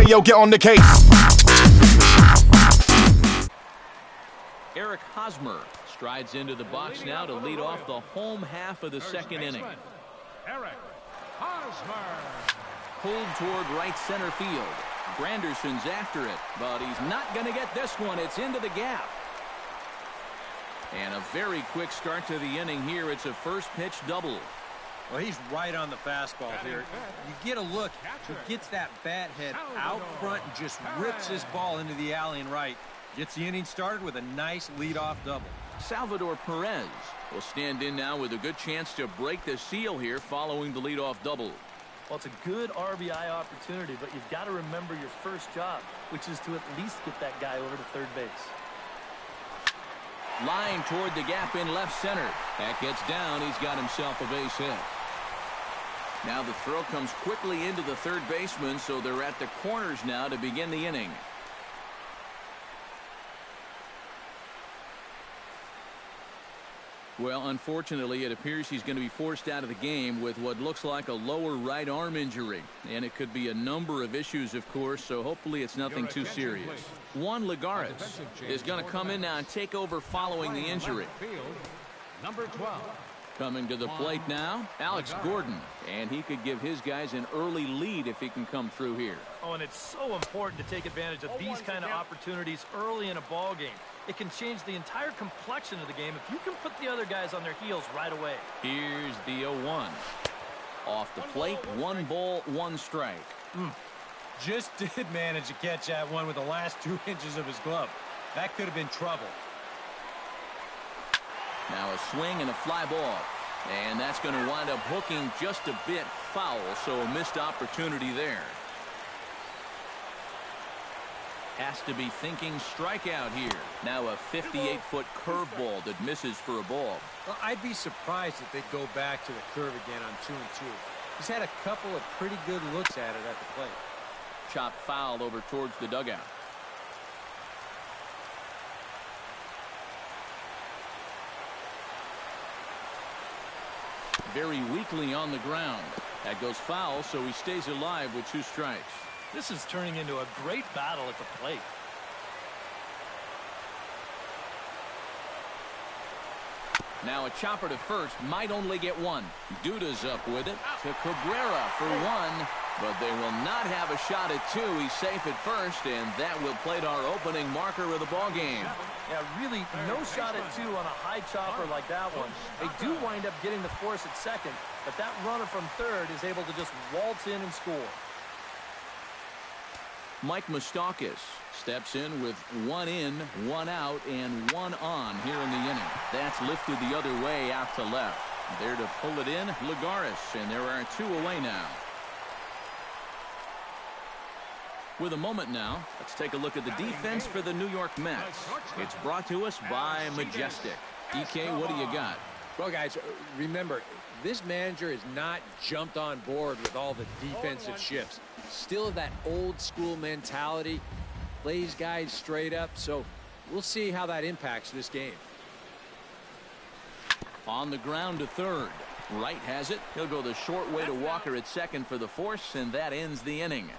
yo, get on the case. Eric Hosmer strides into the box now to lead off the home half of the second inning. Eric Hosmer. Pulled toward right center field. Granderson's after it, but he's not going to get this one. It's into the gap. And a very quick start to the inning here. It's a first pitch double. Well, he's right on the fastball here. You get a look. He gets that bat head out front and just rips this ball into the alley and right. Gets the inning started with a nice leadoff double. Salvador Perez will stand in now with a good chance to break the seal here following the leadoff double. Well, it's a good RBI opportunity, but you've got to remember your first job, which is to at least get that guy over to third base. Line toward the gap in left center. That gets down. He's got himself a base hit. Now the throw comes quickly into the third baseman, so they're at the corners now to begin the inning. Well, unfortunately, it appears he's going to be forced out of the game with what looks like a lower right arm injury. And it could be a number of issues, of course, so hopefully it's nothing too serious. Juan Lagares is going to come in now and take over following the injury. Number 12. Coming to the plate now, Alex Gordon. And he could give his guys an early lead if he can come through here. Oh, and it's so important to take advantage of these kind of opportunities early in a ball game. It can change the entire complexion of the game if you can put the other guys on their heels right away. Here's the 0-1. Off the plate, 1 ball, 1 strike. Just did manage to catch that one with the last 2 inches of his glove. That could have been trouble. Now a swing and a fly ball. And that's going to wind up hooking just a bit foul, so a missed opportunity there. Has to be thinking strikeout here. Now a 58-foot curveball that misses for a ball. Well, I'd be surprised if they go back to the curve again on 2-2. He's had a couple of pretty good looks at it at the plate. Chopped foul over towards the dugout. Very weakly on the ground. That goes foul, so he stays alive with 2 strikes. This is turning into a great battle at the plate. Now a chopper to first, might only get 1. Duda's up with it to Cabrera for 1, but they will not have a shot at 2. He's safe at first, and that will plate our opening marker of the ball game. Yeah, really no shot at 2 on a high chopper like that one. They do wind up getting the force at second, but that runner from third is able to just waltz in and score. Mike Moustakas steps in with 1 in, 1 out, and 1 on here in the inning. That's lifted the other way out to left. There to pull it in, Lagares, and there are 2 away now. With a moment now, let's take a look at the defense for the New York Mets. It's brought to us by Majestic. EK, what do you got? Well, guys, remember, this manager has not jumped on board with all the defensive shifts. Still that old school mentality, plays guys straight up, so we'll see how that impacts this game. On the ground to third. Wright has it. He'll go the short way to Walker at second for the force, and that ends the inning.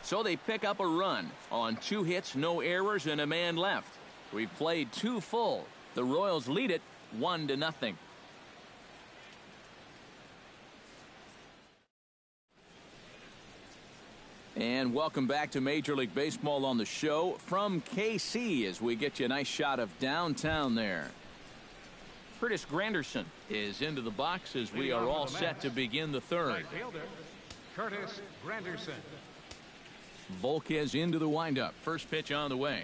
So they pick up a run on 2 hits, no errors, and a man left. We've played 2 full. The Royals lead it 1-0. And welcome back to Major League Baseball on the show from KC as we get you a nice shot of downtown there. Curtis Granderson is into the box as we are all set to begin the third. Curtis Granderson. Volquez into the windup. First pitch on the way.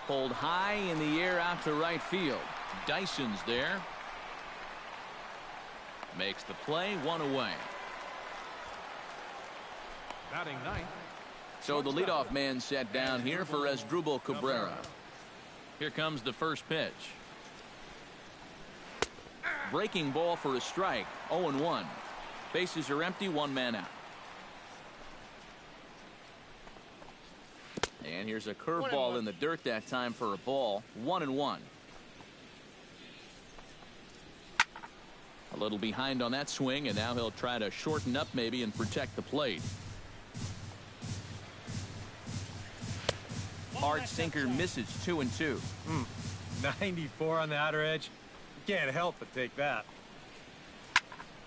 Pulled high in the air out to right field. Dyson's there. Makes the play, 1 away. Batting 9th. So the leadoff man set down here for Asdrubal Cabrera. Here comes the first pitch. Breaking ball for a strike. 0-1. Bases are empty, 1 man out. And here's a curveball in the dirt that time for a ball. 1-1. A little behind on that swing, and now he'll try to shorten up maybe and protect the plate. hard sinker misses 2-2. 94 on the outer edge. You can't help but take that.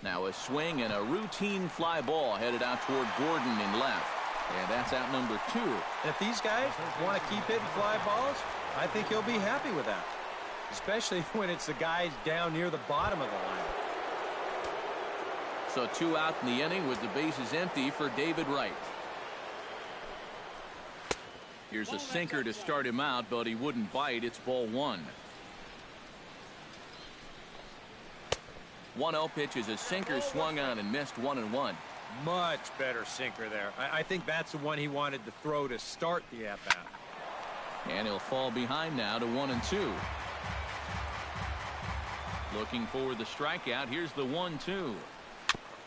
Now a swing and a routine fly ball headed out toward Gordon in left. And that's out number 2. If these guys want to keep hitting fly balls, I think he'll be happy with that. Especially when it's the guys down near the bottom of the lineup. So 2 out in the inning with the bases empty for David Wright. Here's a sinker to start him out, but he wouldn't bite. It's ball 1. 1-0 pitch is a sinker swung on and missed 1-1. Much better sinker there. I think that's the one he wanted to throw to start the at-bat. And he'll fall behind now to 1-2. Looking for the strikeout. Here's the 1-2.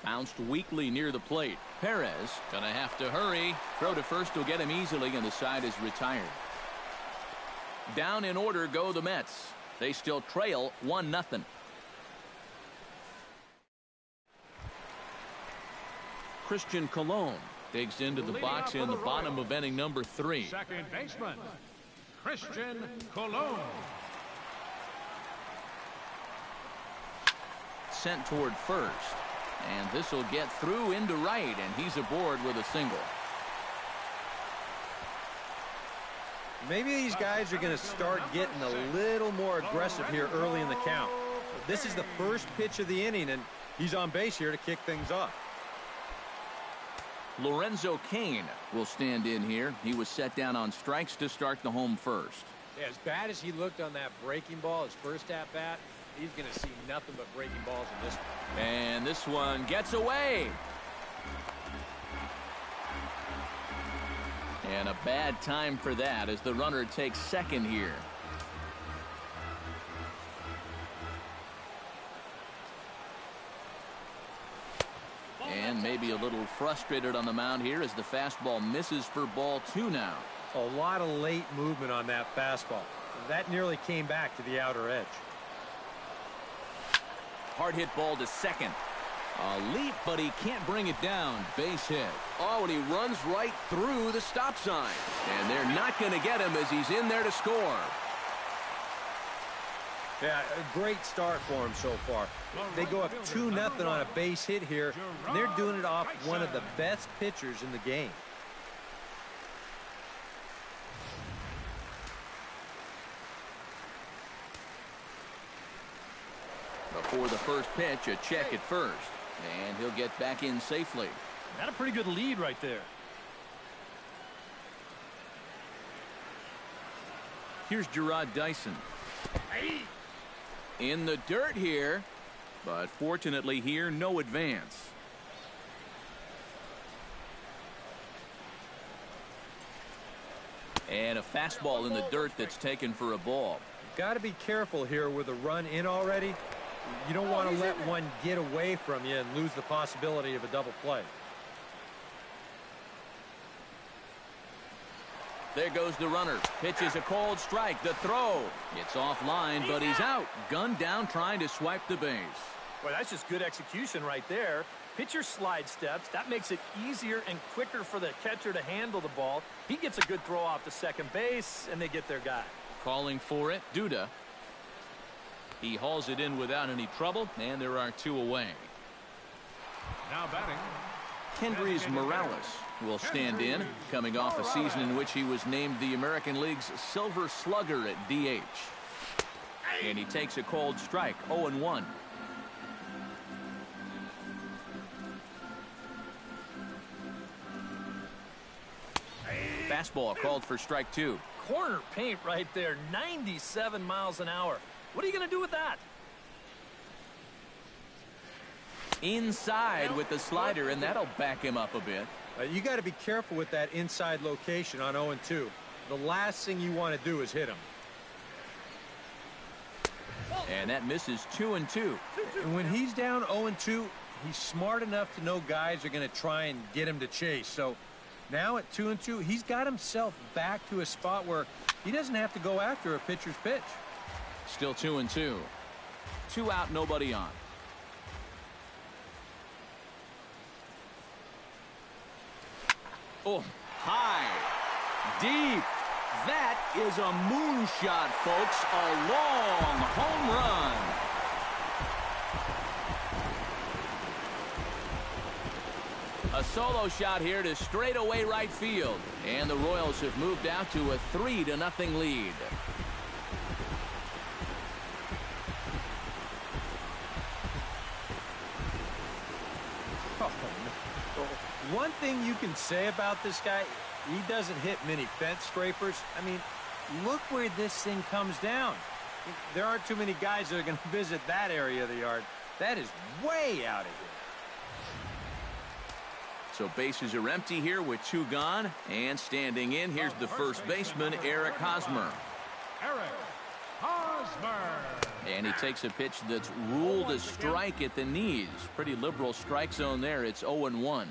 Bounced weakly near the plate. Perez gonna have to hurry. Throw to first will get him easily, and the side is retired. Down in order go the Mets. They still trail 1-0. Christian Colon digs into the box in the bottom of inning number 3. Second baseman, Christian Colon. Sent toward first. And this will get through into right, and he's aboard with a single. Maybe these guys are going to start getting a little more aggressive here early in the count. This is the first pitch of the inning, and he's on base here to kick things off. Lorenzo Cain will stand in here. He was set down on strikes to start the home first. Yeah, as bad as he looked on that breaking ball, his first at-bat, he's going to see nothing but breaking balls in this one. And this one gets away. And a bad time for that as the runner takes second here. And maybe a little frustrated on the mound here as the fastball misses for ball 2 now. A lot of late movement on that fastball. That nearly came back to the outer edge. Hard hit ball to second. A leap, but he can't bring it down. Base hit. Oh, and he runs right through the stop sign. And they're not going to get him as he's in there to score. Yeah, a great start for him so far. They go up 2-0 on a base hit here, and they're doing it off one of the best pitchers in the game. Before the first pitch, a check at first. And he'll get back in safely. Got a pretty good lead right there. Here's Gerard Dyson. In the dirt here, but fortunately here, no advance. And a fastball in the dirt that's taken for a ball. Got to be careful here with a run in already. You don't want to let one get away from you and lose the possibility of a double play. There goes the runner. Pitches a cold strike. The throw. It's offline, but he's out. Gunned down trying to swipe the base. Well, that's just good execution right there. Pitcher slide steps. That makes it easier and quicker for the catcher to handle the ball. He gets a good throw off to second base, and they get their guy. Calling for it, Duda. He hauls it in without any trouble, and there are 2 away. Now batting, Kendrys Morales will stand in, coming off a season in which he was named the American League's Silver Slugger at DH. And he takes a cold strike, 0-1. Fastball called for strike 2. Corner paint right there, 97 miles an hour. What are you going to do with that? Inside with the slider, and that'll back him up a bit. You got to be careful with that inside location on 0-2. The last thing you want to do is hit him. And that misses 2-2. And when he's down 0-2, he's smart enough to know guys are going to try and get him to chase. So now at 2-2, he's got himself back to a spot where he doesn't have to go after a pitcher's pitch. Still 2-2. 2 out, nobody on. Oh, high, deep, That is a moonshot, folks. A long home run. A solo shot here to straightaway right field. And the Royals have moved out to a 3-0 lead. One thing you can say about this guy, he doesn't hit many fence scrapers. I mean, look where this thing comes down. There aren't too many guys that are going to visit that area of the yard. That is way out of here. So bases are empty here with 2 gone. And standing in, here's the first baseman, Eric Hosmer. Eric Hosmer. And he takes a pitch that's ruled a strike at the knees. Pretty liberal strike zone there. It's 0-1.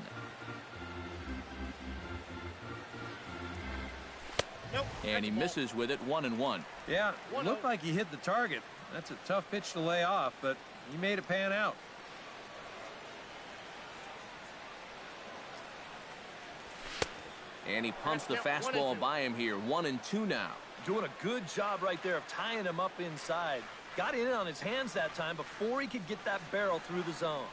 And he misses with it, 1-1. Yeah, it looked like he hit the target. That's a tough pitch to lay off, but he made it pan out. And he pumps the fastball by him here, 1-2 now. Doing a good job right there of tying him up inside. Got in on his hands that time before he could get that barrel through the zone.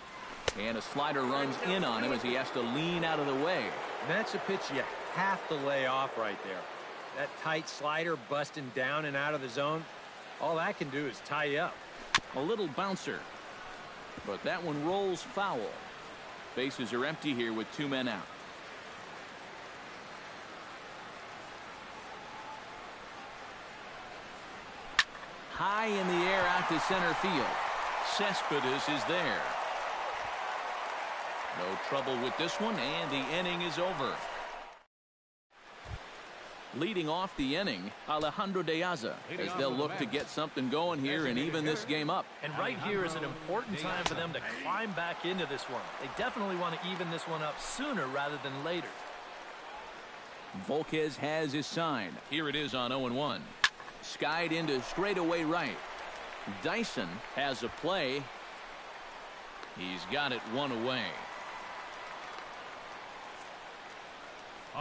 And a slider runs in on him as he has to lean out of the way. And that's a pitch you have to lay off right there. That tight slider busting down and out of the zone, all that can do is tie you up. A little bouncer. But that one rolls foul. Bases are empty here with 2 men out. High in the air out to center field. Cespedes is there. No trouble with this one, and the inning is over. Leading off the inning, Alejandro De Aza, as they'll look to get something going here and even this game up. And right here is an important time for them to climb back into this one. They definitely want to even this one up sooner rather than later. Volquez has his sign. Here it is on 0-1. Skied into straightaway right. Dyson has a play. He's got it 1 away.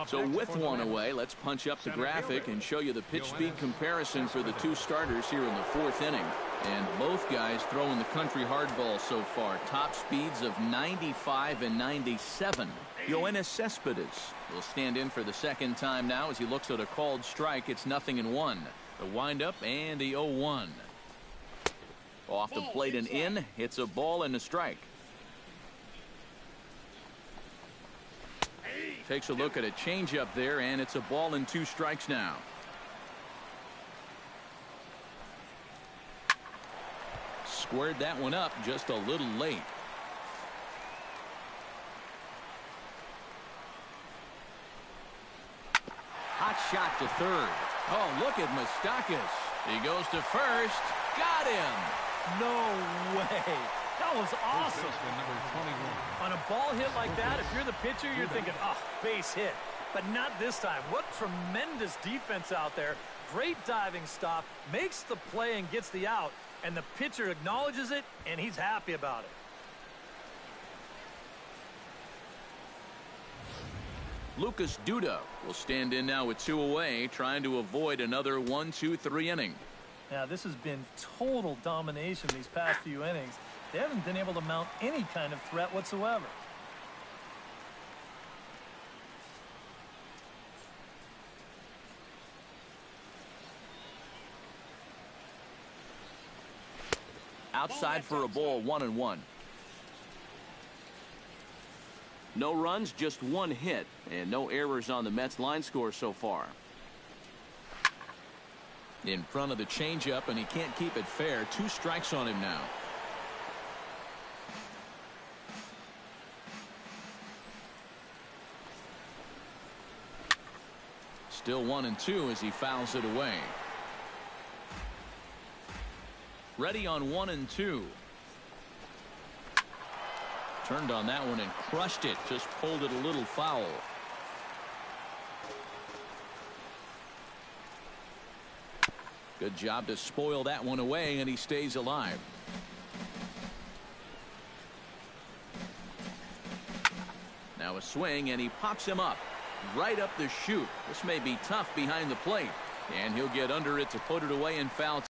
So with 1 away, let's punch up the graphic and show you the pitch speed comparison for the 2 starters here in the 4th inning. And both guys throwing the country hardball so far. Top speeds of 95 and 97. Yoenis Cespedes will stand in for the second time now as he looks at a called strike. It's 0-1. The windup and the 0-1. Off the plate and in. It's a ball and a strike. Takes a look at a changeup there, and it's a ball and 2 strikes now. Squared that one up just a little late. Hot shot to third. Oh, look at Moustakas. He goes to first. Got him. No way. That was awesome. On a ball hit like that, if you're the pitcher, you're thinking, oh, base hit. But not this time. What tremendous defense out there. Great diving stop. Makes the play and gets the out. And the pitcher acknowledges it, and he's happy about it. Lucas Duda will stand in now with 2 away, trying to avoid another 1-2-3 inning. Now, this has been total domination these past few innings. They haven't been able to mount any kind of threat whatsoever. Outside for a ball, 1-1. No runs, just 1 hit, and no errors on the Mets line score so far. In front of the changeup, and he can't keep it fair. 2 strikes on him now. Still 1-2 as he fouls it away. Ready on 1-2. Turned on that one and crushed it. Just pulled it a little foul. Good job to spoil that one away, and he stays alive. Now a swing, and he pops him up. right up the chute. This may be tough behind the plate. And he'll get under it to put it away in foul